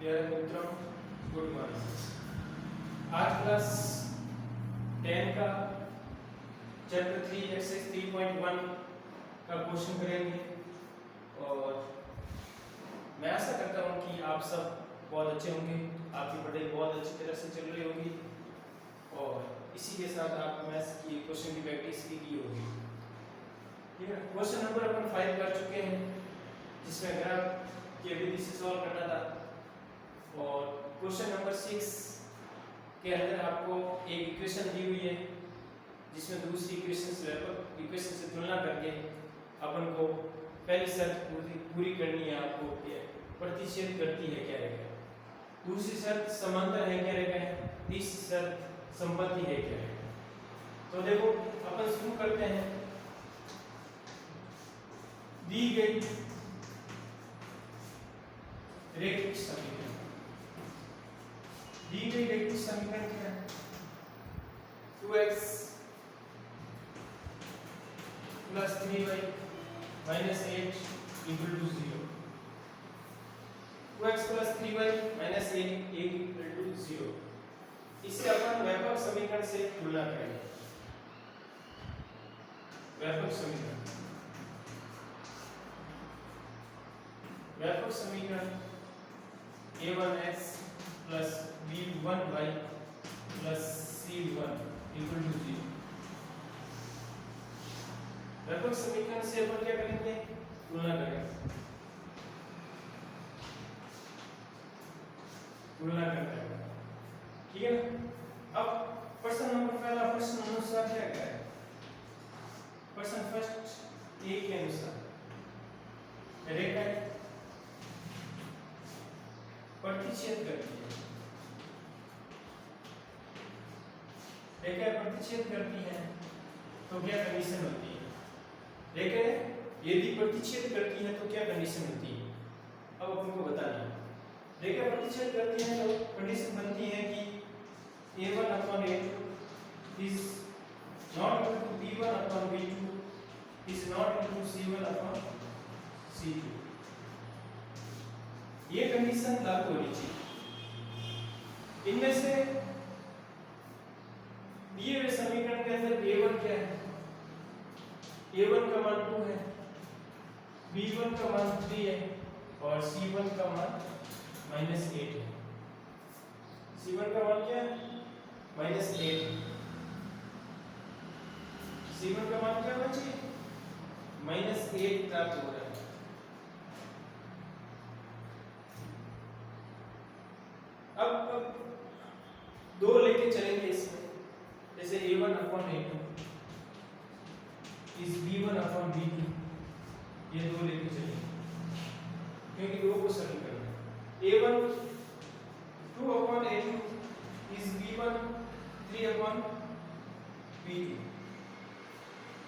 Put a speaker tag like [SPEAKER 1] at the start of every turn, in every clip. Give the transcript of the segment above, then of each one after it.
[SPEAKER 1] प्यारे मित्रों, good morning. आज क्लास 10 का चैप्टर 3 एक्सरसाइज 3.1 का क्वेश्चन करेंगे और मैं आशा करता हूँ कि आप सब बहुत अच्छे होंगे, आपकी पढ़ाई बहुत अच्छी तरह से चल रही होगी और इसी के साथ आप मैथ्स की क्वेश्चन की प्रैक्टिस भी की होगी। ठीक है, क्वेश्चन नंबर अपन 5 कर चुके हैं जिसमें ग्राफ की विधि से सॉल्व करना था और क्वेश्चन नंबर 6 के अंदर आपको एक इक्वेशन दी हुई है जिसमें दूसरी इक्वेशन से तुलना करके अपन को पहली शर्त पूरी करनी है। आपको प्रतिच्छेद करती है क्या रहेगा, दूसरी शर्त समांतर है क्या रहेगा, तीसरी शर्त संपत्ति है क्या रहेगा। तो देखो अपन शुरू करते हैं। दी गई रेखिक समीकरण, दी गई रेखिक समीकरण क्या है? 2x plus 3y minus 8 equal to 0। 2x plus 3y minus 8 equal to 0। इसे अपन व्यापक समीकरण से तुलना करेंगे। व्यापक समीकरण a1x plus b1y plus c1 equal to 0। व्यापक समीकरण से अपन क्या करेंगे? तुलना करेंगे। ठीक है ना? अब प्रश्न नंबर पहला प्रश्न अनुसार क्या है? प्रश्न फर्स्ट ए के अनुसार रेखा प्रतिच्छेद करती है। रेखा प्रतिच्छेद करती है तो क्या कंडीशन होती है? रेखा यदि प्रतिच्छेद करती है तो क्या कंडीशन होती है? अब अपन को बताना है। रेखा प्रतिच्छेद करती है तो कंडीशन बनती है कि a1 upon a2 is not equal to b1 upon b2 is not equal to c1 upon c2। ये कंडीशन लागू होनी चाहिए। इनमें से दिए हुए समीकरण के अंदर a1 क्या है? a1 का मान 2 है, b1 का मान 3 है और c1 का मान -8 है। c1 का मान क्या है? -8। c1 का मान क्या होना चाहिए? -8 प्राप्त हो रहा है। अब दो लेके चलेंगे इसमें, जैसे a1 upon a2 is b1 upon b2, ये दो लेके चलेंगे क्योंकि दो को सरल करना है। a1 2 upon a2 is b1 3 upon b2।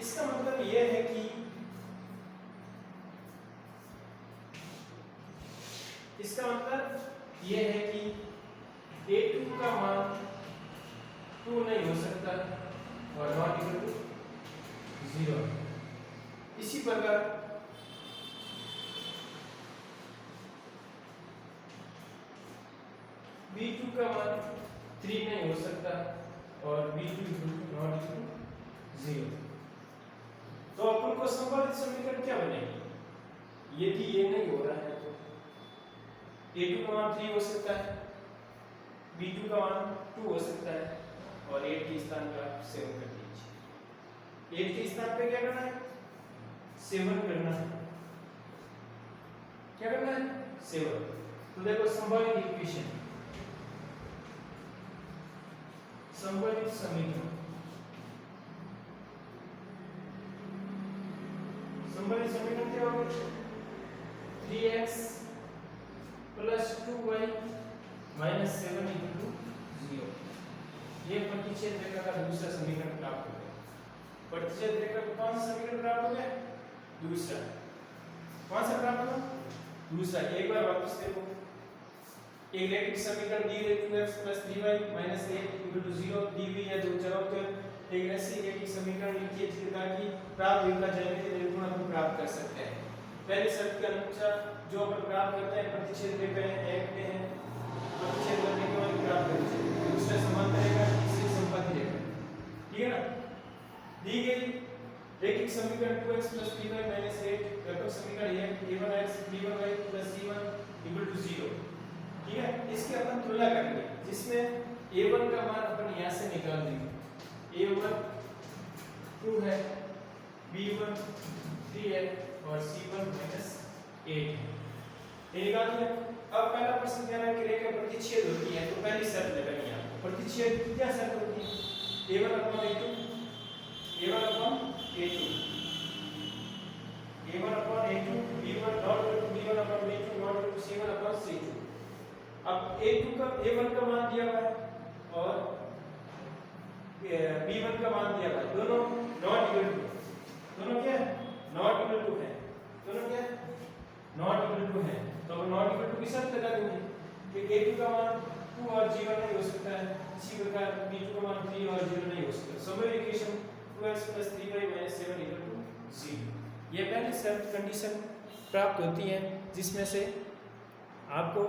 [SPEAKER 1] इसका मतलब यह है कि a2 का मान 2 नहीं हो सकता और नॉट इक्वल टू 0। इसी प्रकार b2 का मान 3 नहीं हो सकता और b2 नॉट इक्वल टू 0। तो अपन को संबंधित समीकरण क्या बनेगी? यदि ये नहीं हो रहा है तो a2 का मान 3 हो सकता है, b2 का मान 2 हो सकता है और 8 के स्थान पर आप 7 कर दीजिए। 8 के स्थान पे क्या करना है? 7 करना है। क्या करना है? 7। तो देखो संभावित इक्वेशन, संभावित समीकरण, संभावित समीकरण क्या होगा? 3x plus 2y minus 7 equal to 0। ये प्रतिच्छेद रेखा का दूसरा समीकरण प्राप्त हो गया। प्रतिच्छेद रेखा का कौन सा समीकरण प्राप्त हो गया? दूसरा। कौन सा प्राप्त हुआ? दूसरा। एक बार वापस देखो, एक रेखिक समीकरण दी गई 2x plus 3y minus 8 equal to 0 दी हुई है। दो जवाब तो एक ऐसी रेखिक समीकरण लिखिए ताकि प्राप्त हुई का ज्यामितीय निरूपण हम प्राप्त कर सकते हैं। पहली शर्त के अनुसार जो अपन प्राप्त करते हैं प्रतिच्छेद लेते हैं एक में है, प्रतिच्छेद करने के बाद प्राप्त करते हैं दूसरा समांतर रेखा तीसरी संपत्ति रेखा, ठीक है ना। दी गई रैखिक समीकरण 2x 3y 8 व्यापक समीकरण a1x b1y c1 = 0, ठीक है। इसकी अपन तुलना करेंगे जिसमें a1 का मान अपन यहां से निकाल देंगे, a1 2 है, b1 3 है और c1 -8 है, ये निकाल दिया। अब पहला प्रश्न कह रहा है कि रेखा प्रतिच्छेद होती है, तो पहली शर्त लगानी है आपको। प्रतिच्छेद की क्या शर्त होती है? a1 a2 a1 a2 a1 a2 b1 not equal to b1 b2 not equal to c1 c2। अब a2 का a1 का मान दिया हुआ है और b1 का मान दिया हुआ है, दोनों नॉट इक्वल टू, दोनों क्या है नॉट इक्वल टू है, दोनों क्या है नॉट इक्वल टू है। तो अब नॉट इक्वल टू की शर्त लगा देंगे कि a2 का मान 2 और 0 नहीं हो सकता है, इसी प्रकार b2 का मान 3 और 0 नहीं हो सकता। Summary equation 2x 3y 7 = 0। ये पहली शर्त कंडीशन प्राप्त होती है जिसमें से आपको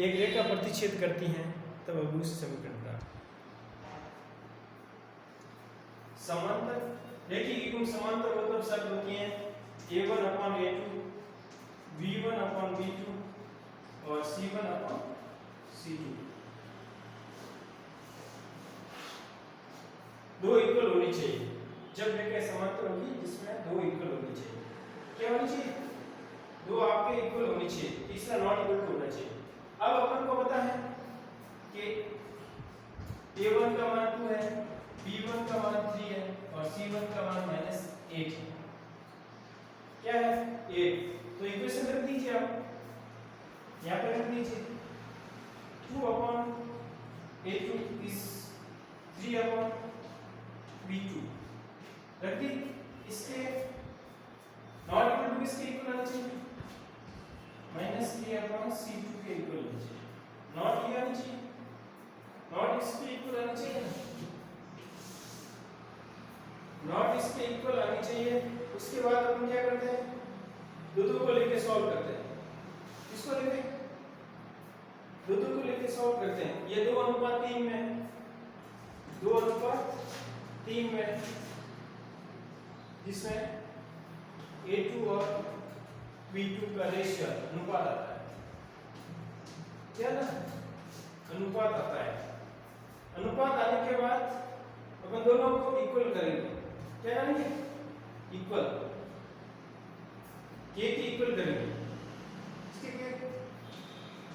[SPEAKER 1] एक रेखा प्रतिच्छेद करती है तब अब दूसरी समीकरण प्राप्त। समांतर रैखिक युग्म समांतर मतलब शर्त होती है a1 a2 b1 b2 और c1 c2 दो इक्वल होनी चाहिए। जब रेखा समांतर होगी जिसमें दो इक्वल होनी चाहिए, क्या होनी चाहिए दो आपके इक्वल होनी चाहिए, तीसरा नॉट इक्वल टू होना चाहिए। अब अपन को पता है कि a1 का मान 2 है, b1 का मान 3 है और c1 का मान -8 है, क्या है 8। तो इक्वेशन रख दीजिए आप यहां पे रख दीजिए 2/a2 is 3/b2 रख दी। इसके नॉट इक्वल टू किसके इक्वल आना चाहिए -3/c2 के इक्वल आना चाहिए, नॉट ये आना चाहिए, नॉट इसके इक्वल आना चाहिए ना, नॉट इसके इक्वल आनी चाहिए। उसके बाद अपन क्या करते हैं दो को लेके सॉल्व करते हैं, इसको लेके दो को लेके सॉल्व करते हैं। ये 2:3 में 2:3 में जिसमें a2 और b2 का रेशियो अनुपात आता है, क्या ना अनुपात आता है। अनुपात आने के बाद अपन दोनों को इक्वल करेंगे, क्या करेंगे इक्वल, k की इक्वल करेंगे,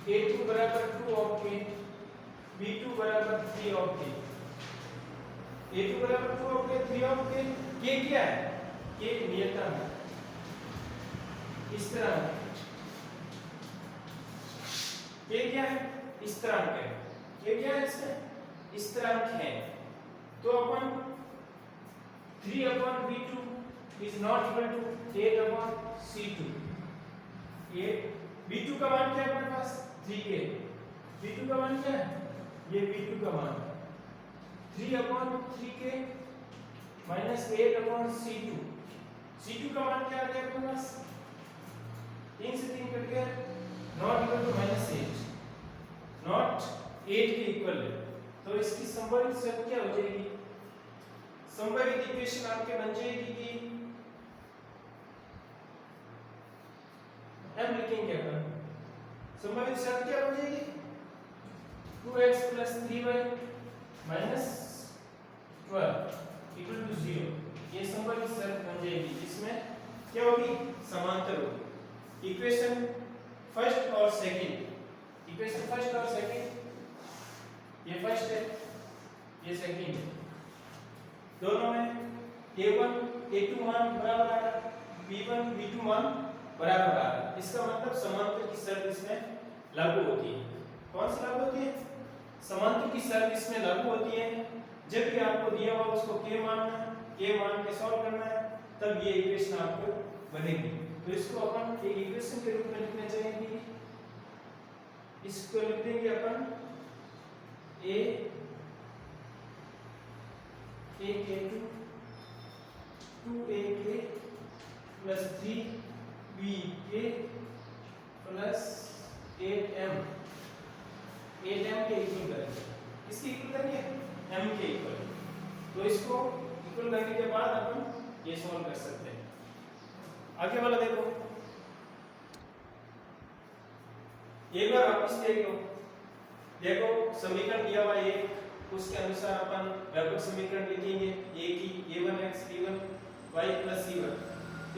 [SPEAKER 1] a2 बराबर 2 of k, b2 बराबर 3 of k, a2 बराबर 2 of k 3 of k, k क्या है k नियतांक है, इस तरह k क्या है स्थिरांक है, k क्या है इसमें स्थिरांक है। तो अपन 3/b2 is not equal to 8/c2, ये b2 का मान क्या है अपने पास 3k, b2 का मान क्या है ये b2 का मान 3/3k -8/c2, c2 का मान क्या आ गया अपने पास 3 से 3 कट गया, नॉट इक्वल टू -8, नॉट 8 के इक्वल है। तो इसकी संभावित शर्त क्या हो जाएगी, संभावित इक्वेशन आपके बन जाएगी कि हम लिखेंगे अपन संभावित शर्त क्या हो जाएगी 2x 3y -12 = 0। ये संभावित शर्त बन जाएगी जिसमें क्या होगी समांतर होगी। इक्वेशन फर्स्ट और सेकंड, इक्वेशन फर्स्ट और सेकंड, ये फर्स्ट है ये सेकंड है, दोनों में a1 a2 मान बराबर आ रहा है, b1 b2 मान बराबर आ रहा है। इसका मतलब समांतर की शर्त इसमें लागू होती है। कौन सी लागू होती है समांतर की शर्त इसमें लागू होती है जब भी आपको दिया हुआ उसको k मानना है, k मान के सॉल्व करना है, तब ये इक्वेशन आपको बनेगी। तो इसको अपन एक इक्वेशन के रूप में लिखना चाहेंगे, इसको लिख देंगे अपन a2 2ak plus 3bk plus 8m के इक्वल करेंगे। इसके इक्वल करेंगे m के इक्वल। तो इसको इक्वल करने के बाद अपन ये सॉल्व कर सकते हैं। आगे वाला देखो, एक बार वापस देख लो। देखो समीकरण दिया हुआ है, उसके अनुसार अपन व्यापक समीकरण लिखेंगे a की a1x b1 y + c1।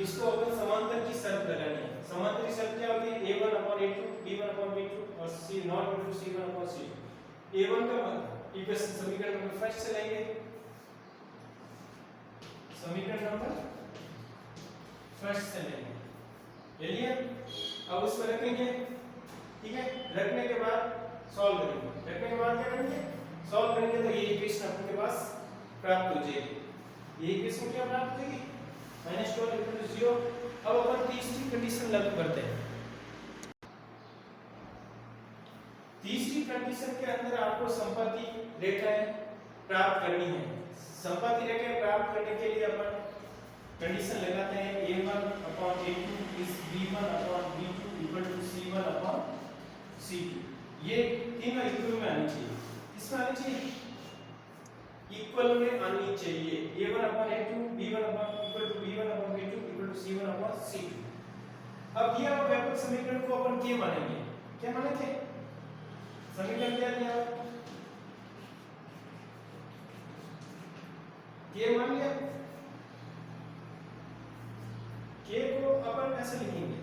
[SPEAKER 1] इसको अपन समांतर की शर्त लगानी है। समांतर की शर्त क्या होती है? a1/a2 b1/b2 और c not c1/c2। a1 का इक्वेशन समीकरण नंबर फर्स्ट से लेंगे, समीकरण नंबर फर्स्ट से लेंगे, ले लिया। अब उसमें रखेंगे, ठीक है। रखने के बाद सॉल्व करेंगे। रखने के बाद क्या करेंगे? सॉल्व करेंगे तो ये इक्वेशन आपके पास प्राप्त हो जाएगी। ये इक्वेशन क्या प्राप्त हो जाएगी? -12 = 0। अब अपन तीसरी कंडीशन लागू करते हैं। तीसरी कंडीशन के अंदर आपको संपत्ति रेखाएं प्राप्त करनी है। संपत्ति रेखाएं प्राप्त करने के लिए अपन कंडीशन लगाते हैं a1/a2 is b1/b2 = c1/c2। ये तीनों इक्वल में आनी चाहिए। किसमें आनी चाहिए? इक्वल में आनी चाहिए। a1/a2 b1/b2 = c1/c2। अब दिया हुआ व्यापक समीकरण को अपन क्या मानेंगे? क्या मानेंगे? समीकरण क्या दिया? के मान लिया। के को अपन ऐसे लिखेंगे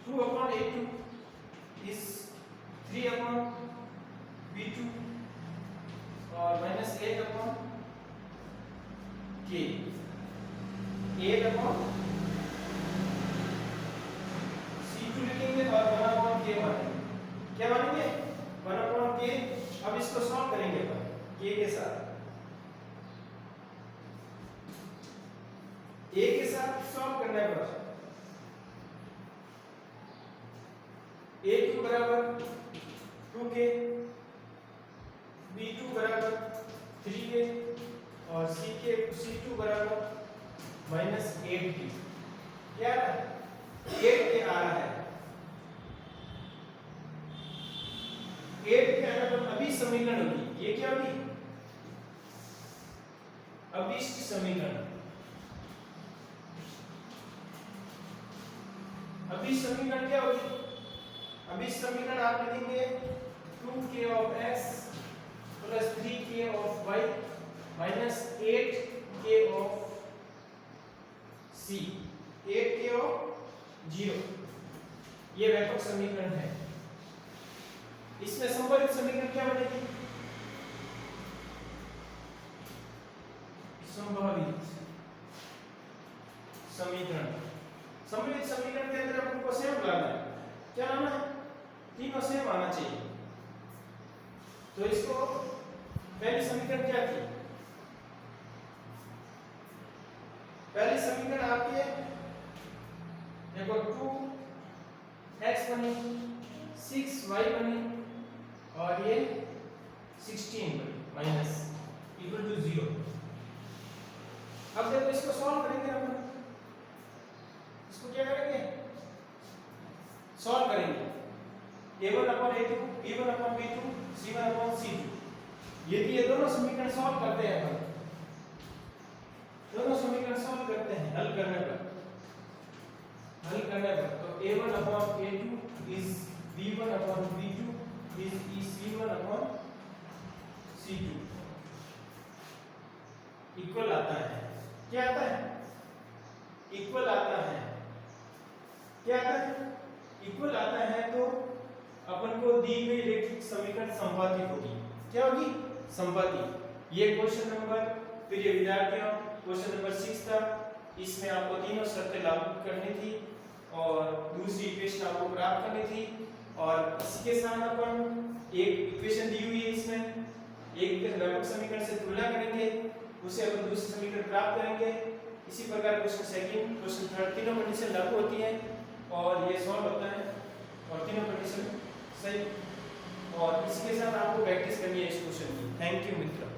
[SPEAKER 1] 2/a2 is 3/b2 और -8/k 8/c2 लिखेंगे और 1/k मानेंगे। क्या मानेंगे? 1/k। अब इसको सॉल्व करेंगे अपन k के साथ। a के साथ सॉल्व करने पर a2 बराबर 2k, b2 बराबर 3k और c2 बराबर -8k। क्या आ रहा है? 8k आ रहा है। 8 के आने पर अभी समीकरण होगी। ये क्या होगी? अभिष्ट समीकरण। अभी समीकरण क्या होगी? अभी समीकरण आप लिखेंगे 2k of x plus 3k of y minus 8k of c, 8k of 0। ये व्यापक समीकरण है। इसमें संबंधित समीकरण क्या बनेगी? संभावित समीकरण। संबंधित समीकरण के अंदर अपन को सेम लाना है। क्या लाना है? तीनों सेम आना चाहिए। तो इसको पहली समीकरण क्या थी? पहली समीकरण आपके देखो 2x बनी, 6y बनी और ये 16 बनी माइनस इक्वल टू 0। अब देखो इसको सॉल्व करेंगे अपन। इसको क्या करेंगे? सॉल्व करेंगे। a1/a2 b1/b2 c1/c2। यदि ये दोनों समीकरण सॉल्व करते हैं अपन, दोनों समीकरण सॉल्व करते हैं हल करने पर तो a1/a2 is b1/b2 is c1/c2 equal आता है। क्या आता है? इक्वल आता है। क्या आता है? इक्वल आता है। तो अपन को दी गई रैखिक समीकरण संपादित होगी। क्या होगी? संपादित। ये क्वेश्चन नंबर, प्रिय विद्यार्थियों, क्वेश्चन नंबर 6 था। इसमें आपको तीनों शर्तें लागू करनी थी और दूसरी इक्वेशन आपको प्राप्त करनी थी। और इसके साथ अपन एक इक्वेशन दी हुई है, इसमें एक व्यापक समीकरण से तुलना करेंगे, उसे अपन दूसरे समीकरण प्राप्त करेंगे। इसी प्रकार क्वेश्चन सेकंड, क्वेश्चन थर्ड, तीनों कंडीशन लागू होती है और ये सॉल्व होता है और तीनों कंडीशन सही। और इसके साथ आपको प्रैक्टिस करनी है इस क्वेश्चन की। थैंक यू मित्रों।